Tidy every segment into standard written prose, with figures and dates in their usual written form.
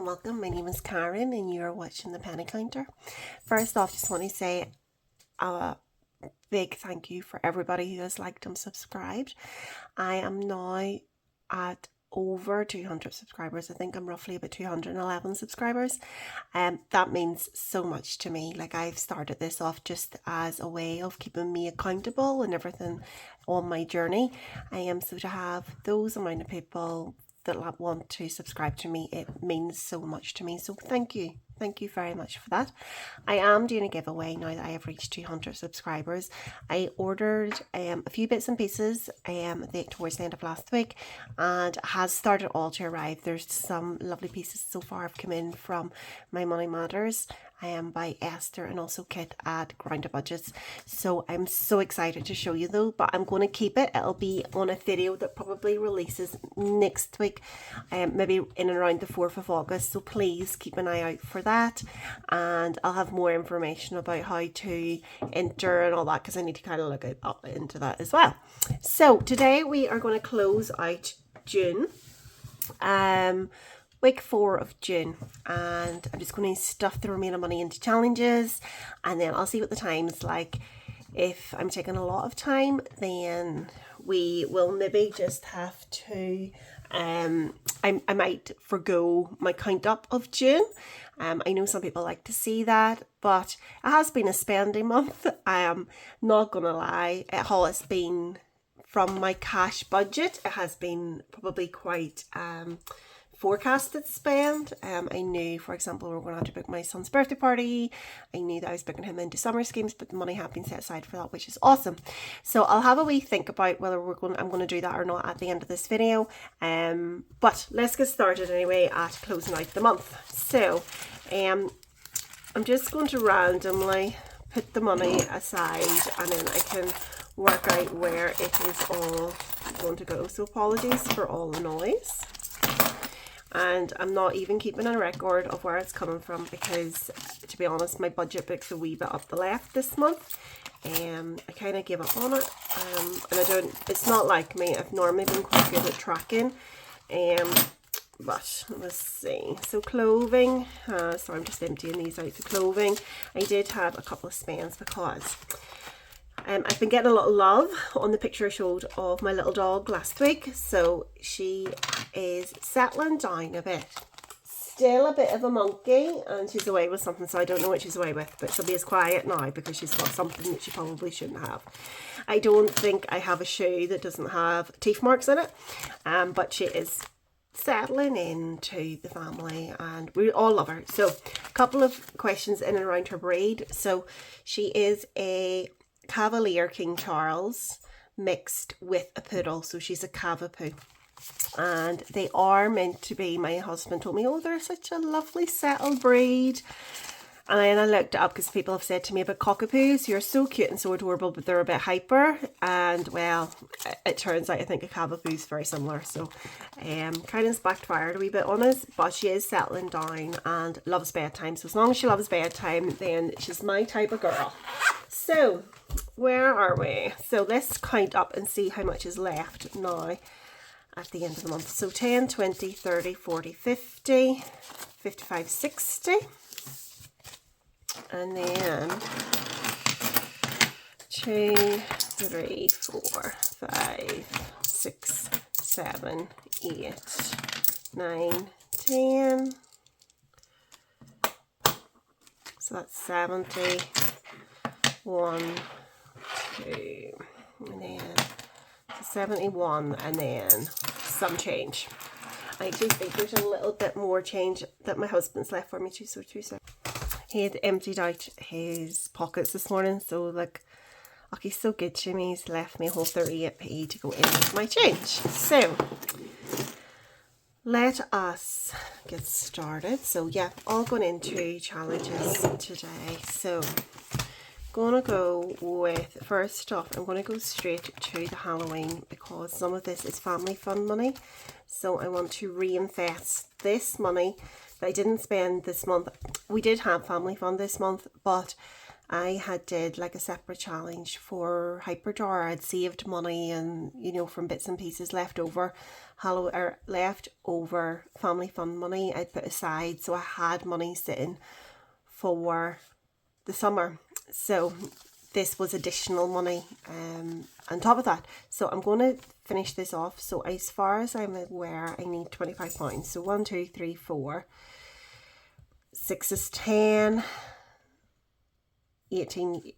welcome. My name is Karen and you're watching the Penny Counter. First off, just want to say a big thank you for everybody who has liked and subscribed. I am now at over 200 subscribers. I think I'm roughly about 211 subscribers. That means so much to me. Like, I've started this off just as a way of keeping me accountable and everything on my journey. So to have those amount of people that want to subscribe to me, it means so much to me. So thank you very much for that. I am doing a giveaway now that I have reached 200 subscribers. I ordered a few bits and pieces towards the end of last week, and it has started all to arrive. There's some lovely pieces so far have come in from My Money Matters by Esther, and also Kit at Grounded Budgets. So I'm so excited to show you though, but I'm going to keep it. It'll be on a video that probably releases next week, maybe in and around the 4th of August. So please keep an eye out for that, and I'll have more information about how to enter and all that, because I need to kind of look up into that as well. So today we are going to close out June. Week 4 of June, and I'm just going to stuff the remaining money into challenges, and then I'll see what the time's like. If I'm taking a lot of time, then we will maybe just have to I might forgo my count up of June. I know some people like to see that, but it has been a spending month. I am not gonna lie, it has been, from my cash budget, it has been probably quite forecasted spend. I knew, for example, we were going to have to book my son's birthday party. I knew that I was booking him into summer schemes, but the money had been set aside for that, which is awesome. So I'll have a wee think about whether I'm going to do that or not at the end of this video. But let's get started anyway at closing out the month. So I'm just going to randomly put the money aside, and then I can work out where it is all going to go. So apologies for all the noise. And I'm not even keeping a record of where it's coming from, because to be honest, my budget book's a wee bit up the left this month. I kind of gave up on it, and it's not like me. I've normally been quite good at tracking, but let's see. So clothing, so I'm just emptying these out. So clothing, I did have a couple of spends because I've been getting a lot of love on the picture I showed of my little dog last week. So she is settling down a bit. Still a bit of a monkey, and she's away with something, so I don't know what she's away with, but she'll be as quiet now because she's got something that she probably shouldn't have. I don't think I have a shoe that doesn't have teeth marks in it, but she is settling into the family and we all love her. So a couple of questions in and around her breed. So she is a Cavalier King Charles mixed with a poodle, so she's a Cavapoo, and they are meant to be, my husband told me, oh, they're such a lovely settled breed. And then I looked it up because people have said to me about cockapoos, you're so cute and so adorable, but they're a bit hyper. And well, it turns out I think a Cavapoo is very similar. So kind of backfired a wee bit on us, but she is settling down and loves bedtime. So as long as she loves bedtime, then she's my type of girl. So where are we? So let's count up and see how much is left now at the end of the month. So 10, 20, 30, 40, 50, 55, 60. And then 2, 3, 4, 5, 6, 7, 8, 9, 10. So that's 70. 1, 2, and then 71, and then some change. I actually think there's a little bit more change that my husband's left for me too, so 2 seconds. He had emptied out his pockets this morning, so like, oh, he's so good to me, he's left me a whole 38p to go in with my change. So let us get started. So yeah, all going into challenges today. So gonna go with, first off, I'm gonna go straight to the Halloween, because some of this is family fund money, so I want to reinvest this money that I didn't spend this month. We did have family fund this month, but I had did like a separate challenge for Hyperdor. I'd saved money and, you know, from bits and pieces left over Hallow or left over family fund money I'd put aside, so I had money sitting for the summer. So this was additional money on top of that. So I'm going to finish this off. So as far as I'm aware, I need £25. So 1, 2, 3, 4, 6 is 10, 18,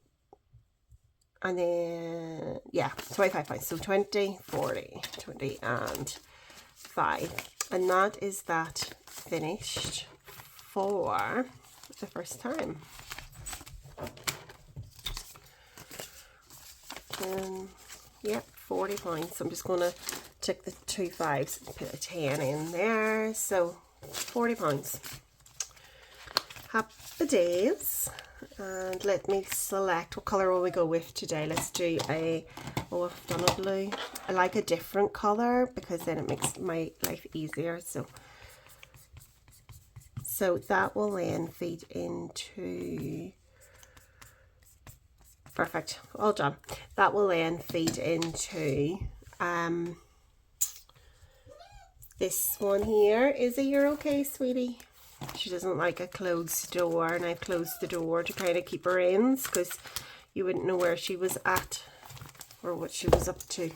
and then yeah, £25. So 20, 40, 20 and 5, and that is that finished for the first time. Yep, £40. So I'm just going to take the 2 5s and put a 10 in there. So £40. Happy days. And let me select what colour will we go with today. Let's do a, oh, I've done a blue. I like a different colour because then it makes my life easier. So that will then feed into, perfect, all done. That will then feed into this one here. Izzy, you're okay, sweetie? She doesn't like a closed door, and I've closed the door to kind of keep her in because you wouldn't know where she was at or what she was up to.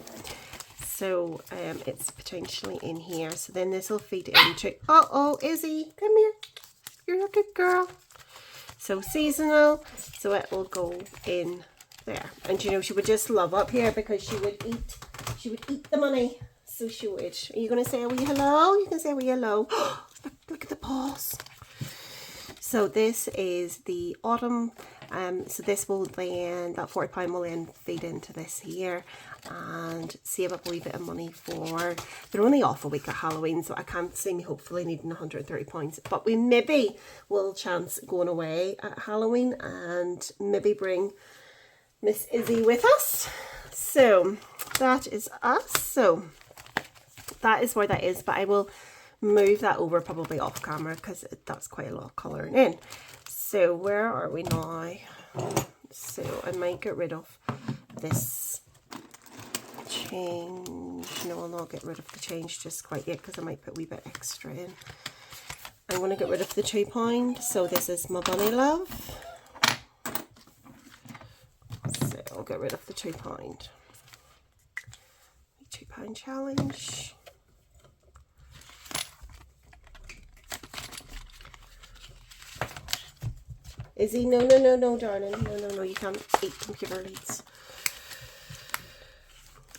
So it's potentially in here. So then this will feed into, oh, Izzy, come here. You're a good girl. So seasonal, so it will go in there. And you know, she would just love up here because she would eat the money. So she would. Are you going to say a wee hello? You can say a wee hello. Look at the paws. So this is the autumn. So this will then, that £40 will then feed into this here and save up a wee bit of money for, they're only off a week at Halloween, so I can't see me hopefully needing £130. But we maybe will chance going away at Halloween and maybe bring Miss Izzy with us. So that is us. So that is where that is, but I will move that over probably off camera because that's quite a lot of colouring in. So where are we now? So I might get rid of this change. No, I'll not get rid of the change just quite yet because I might put a wee bit extra in. I want to get rid of the £2. So this is my bunny love. So I'll get rid of the £2. £2 challenge. Izzy, no, darling. No, you can't eat computer leads.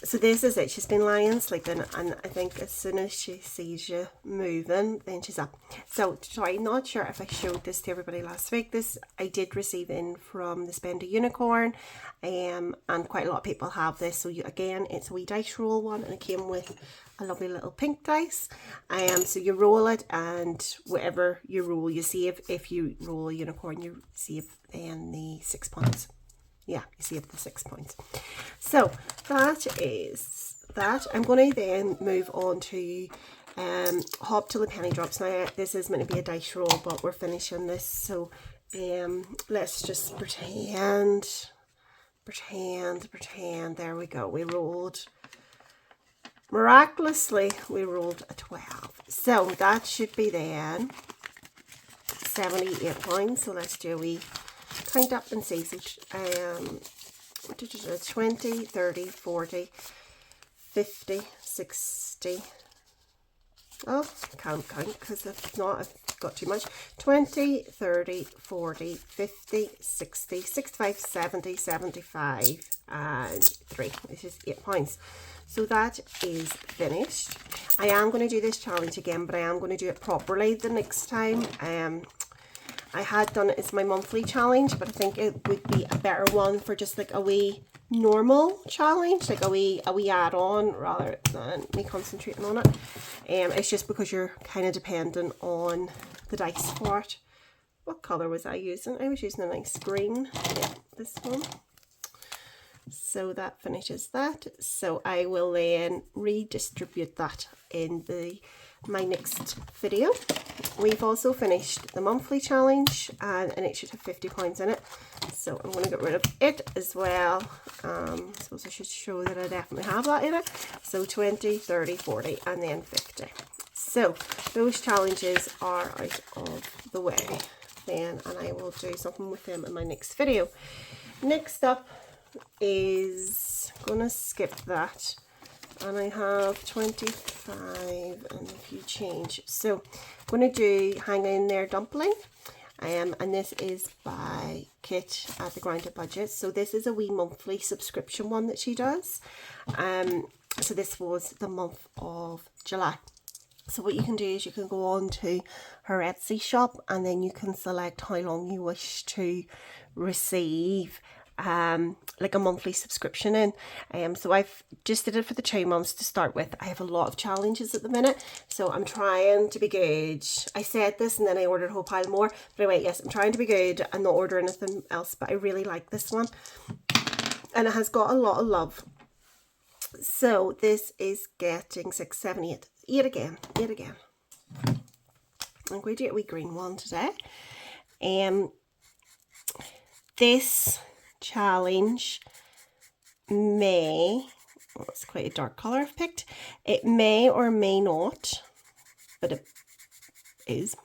So this is it. She's been lying, sleeping, and I think as soon as she sees you moving, then she's up. So, sorry, not sure if I showed this to everybody last week. This I did receive in from the Spend a Unicorn, and quite a lot of people have this. So, again, it's a wee dice roll one, and it came with a lovely little pink dice. So you roll it, and whatever you roll, you save. If you roll a unicorn, you save then the £6. Yeah, you save the £6. So that is that. I'm going to then move on to hop to the penny drops. Now this is meant to be a dice roll, but we're finishing this, so let's just pretend. There we go. We rolled. Miraculously, we rolled a 12. So that should be then £78. So let's do a wee count up and see. So 20, 30, 40, 50, 60. Oh, I can't count because if not, I've got too much. 20, 30, 40, 50, 60, 65, 70, 75, and 3. This is £8. So that is finished. I am going to do this challenge again, but I am going to do it properly the next time. I had done it as my monthly challenge, but I think it would be a better one for just like a wee normal challenge, like a wee add-on rather than me concentrating on it. It's just because you're kind of dependent on the dice for it. What colour was I using? I was using a nice green. Yeah, this one. So that finishes that. So I will then redistribute that in the my next video. We've also finished the monthly challenge, and it should have £50 in it, so I'm going to get rid of it as well. I suppose I should show that I definitely have that in it. So 20, 30, 40 and then 50. So those challenges are out of the way then, and I will do something with them in my next video. Next up is, going to skip that, and I have 25 and a few change. So I'm going to do Hang In There Dumpling, and this is by Kit at the Grounded Budget. So this is a wee monthly subscription one that she does. So this was the month of July. So what you can do is you can go on to her Etsy shop, and then you can select how long you wish to receive like a monthly subscription in. So I've just did it for the 2 months to start with. I have a lot of challenges at the minute, so I'm trying to be good. I said this and then I ordered a whole pile more, but anyway, yes, I'm trying to be good and not order anything else, but I really like this one and it has got a lot of love. So this is getting 6, 7, 8. 8 again. I'm going to do a wee green one today. This challenge may, well, it's quite a dark colour I've picked. It may or may not, but it is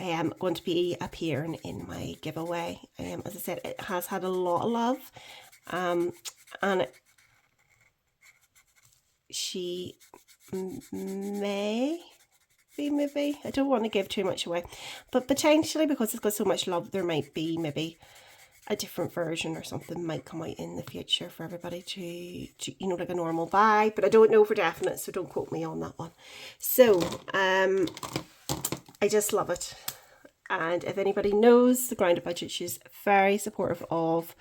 going to be appearing in my giveaway. As I said, it has had a lot of love, and she may be, maybe, I don't want to give too much away, but potentially, because it's got so much love, there might be maybe a different version or something might come out in the future for everybody to you know, like a normal buy, but I don't know for definite, so don't quote me on that one. So I just love it, and if anybody knows the Grounded Budget, she's very supportive of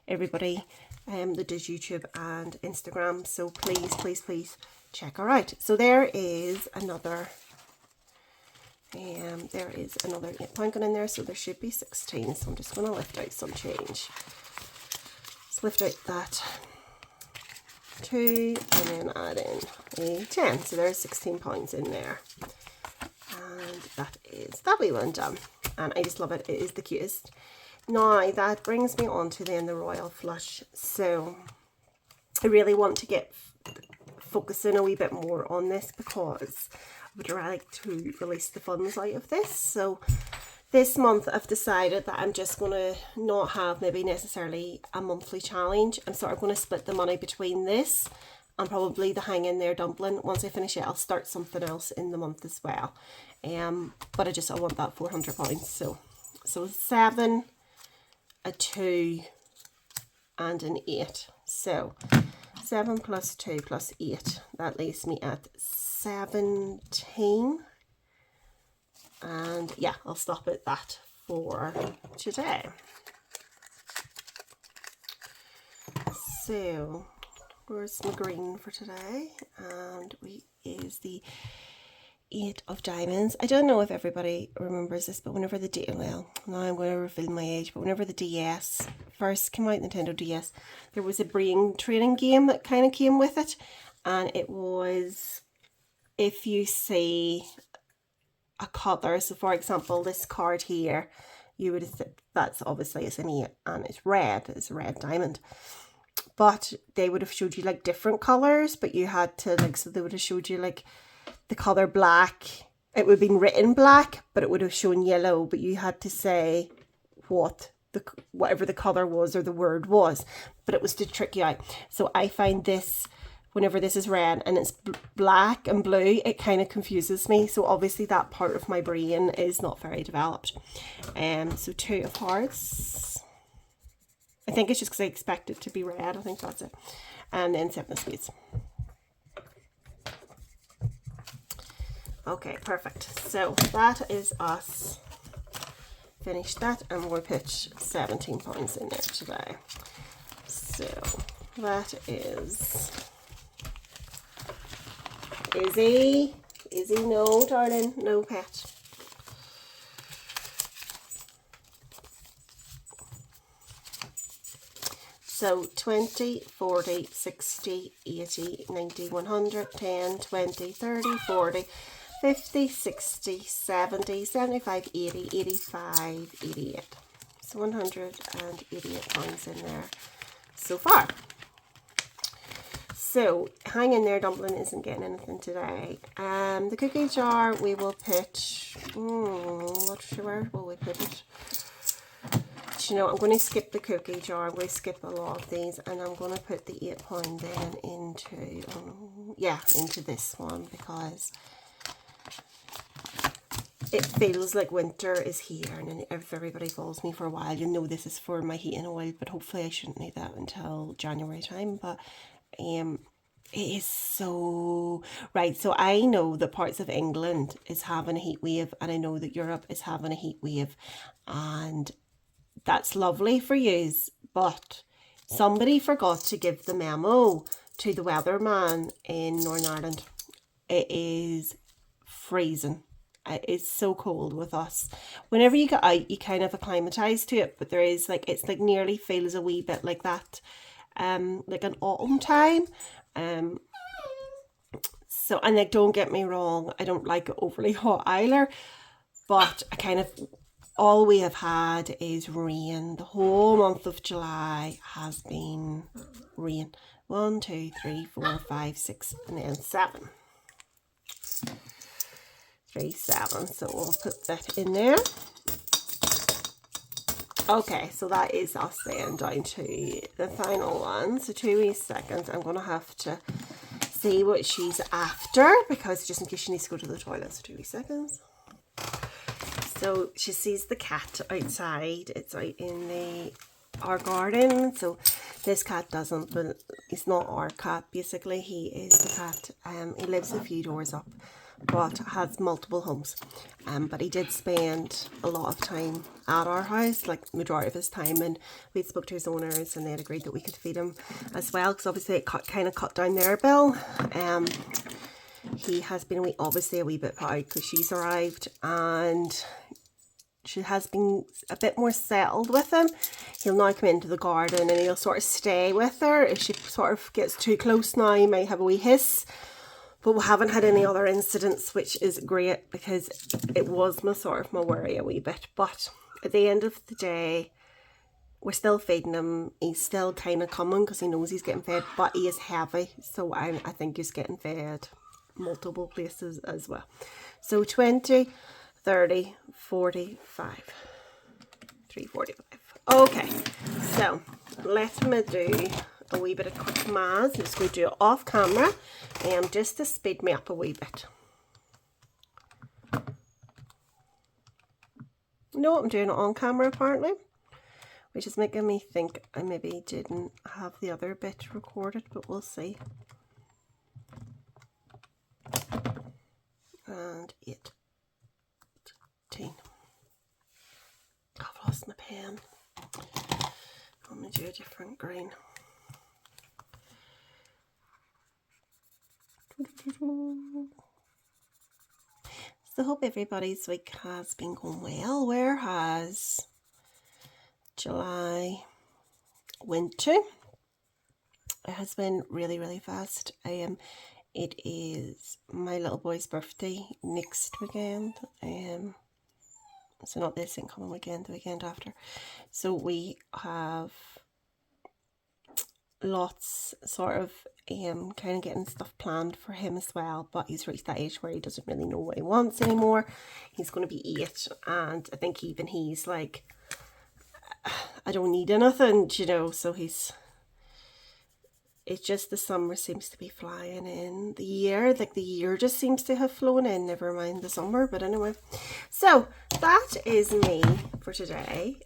everybody that does YouTube and Instagram, so please check her out. So there is another £8 going in there, so there should be 16. So I'm just going to lift out some change. Let's lift out that 2 and then add in a 10. So there's £16 in there, and that is that wee one done. And I just love it. It is the cutest. Now that brings me on to then the Royal Flush. So I really want to get focusing a wee bit more on this, because I would like to release the funds out of this. So this month I've decided that I'm just going to not have maybe necessarily a monthly challenge. I'm sort of going to split the money between this and probably the Hang In There Dumpling. Once I finish it, I'll start something else in the month as well. But I want that £400. So 7, a 2 and an 8. So 7 plus 2 plus 8, that leaves me at 17. And yeah, I'll stop at that for today. So where's my green for today? And we is the 8 of diamonds. I don't know if everybody remembers this, but whenever the well, now I'm going to reveal my age, but whenever the DS first came out, Nintendo DS, there was a brain training game that kind of came with it, and it was, if you see a colour, so for example this card here, you would have, that's obviously it's an 8 and it's a red diamond, but they would have showed you like different colours, but you had to like, so they would have showed you like the colour black, it would have been written black, but it would have shown yellow, but you had to say whatever the colour was or the word was, but it was to trick you out. So I find this, whenever this is red and it's black and blue, it kind of confuses me. So obviously that part of my brain is not very developed. So 2 of hearts. I think it's just because I expect it to be red. I think that's it. And then 7 of spades. Okay, perfect. So that is us. Finished that, and we'll put £17 in there today. So that is Izzy, no darling, no pet. So 20, 40, 60, 80, 90, 100, 10, 20, 30, 40, 50, 60, 70, 75, 80, 85, 88. So £188 in there so far. So hang in there, Dumpling isn't getting anything today. The cookie jar we will put, where will we put it? Do you know, I'm going to skip the cookie jar. I'm going to skip a lot of these, and I'm going to put the £8 then into this one, because it feels like winter is here. And if everybody follows me for a while, you know this is for my heating oil, but hopefully I shouldn't need that until January time. But it is so right. So I know that parts of England is having a heat wave, and I know that Europe is having a heat wave, and that's lovely for yous, but somebody forgot to give the memo to the weatherman in Northern Ireland. It is freezing. It's so cold with us. Whenever you get out, you kind of acclimatise to it, but there is like, it's like nearly feels a wee bit like that, like an autumn time. So, and like, don't get me wrong, I don't like it overly hot either, but I kind of, all we have had is rain. The whole month of July has been rain. 1, 2, 3, 4, 5, 6, and then 7. 3, 7. So we'll put that in there. Okay, so that is us then down to the final one. So 2 wee seconds. I'm going to have to see what she's after, because just in case she needs to go to the toilet. So 2 wee seconds. So she sees the cat outside. It's out in our garden. So this cat doesn't, but he's not our cat. Basically, he is the cat. He lives a few doors up, but has multiple homes. But he did spend a lot of time at our house, like majority of his time, and we spoke to his owners, and they had agreed that we could feed him as well, because obviously it kind of cut down their bill. He has been obviously a wee bit proud because she's arrived, and she has been a bit more settled with him. He'll now come into the garden and he'll sort of stay with her. If she sort of gets too close now, he might have a wee hiss. But we haven't had any other incidents, which is great, because it was my worry a wee bit. But at the end of the day, we're still feeding him. He's still kind of coming because he knows he's getting fed, but he is heavy. So I think he's getting fed multiple places as well. So 20, 30, 45, 345. Okay, so let me do a wee bit of quick maths. I'm just going to do it off camera, just to speed me up a wee bit. No, I'm doing it on camera apparently, which is making me think I maybe didn't have the other bit recorded, but we'll see. And 18. I've lost my pen. Let me do a different green. So hope everybody's week has been going well. Where has July went to? It has been really, really fast. It is my little boy's birthday next weekend. So not this incoming weekend, the weekend after. So we have lots sort of kind of getting stuff planned for him as well, but he's reached that age where he doesn't really know what he wants anymore. He's going to be 8, and I think even he's like, I don't need anything, you know. So it's just the summer seems to be flying in. The year just seems to have flown in, never mind the summer. But anyway, so that is me for today.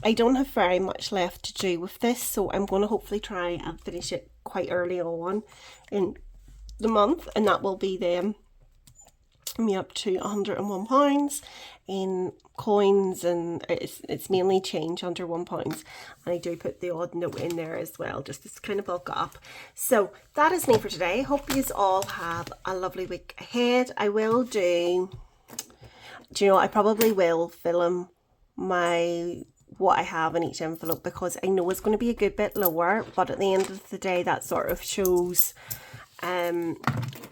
I don't have very much left to do with this, so I'm going to hopefully try and finish it quite early on in the month, and that will be then me up to £101 in coins, and it's mainly change under £1, and I do put the odd note in there as well, just to kind of bulk it up. So that is me for today. Hope you all have a lovely week ahead. I will do you know, I probably will film what I have in each envelope, because I know it's going to be a good bit lower, but at the end of the day that sort of shows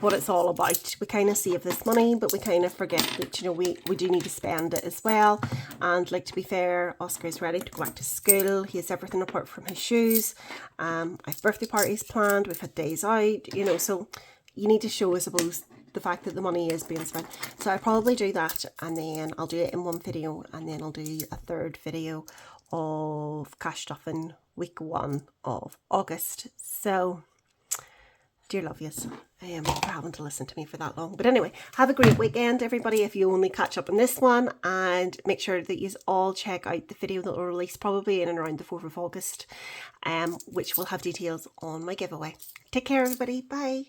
what it's all about. We kind of save this money, but we kind of forget that, you know, we do need to spend it as well. And like, to be fair, Oscar is ready to go back to school. He has everything apart from his shoes. I have birthday parties planned. We've had days out, you know, so you need to show, I suppose, the fact that the money is being spent. So I'll probably do that, and then I'll do it in one video, and then I'll do a third video of cash stuffing week 1 of August. So dear love yous, for having to listen to me for that long. But anyway, have a great weekend, everybody, if you only catch up on this one, and make sure that you all check out the video that will release probably in and around the 4th of August, which will have details on my giveaway. Take care, everybody. Bye.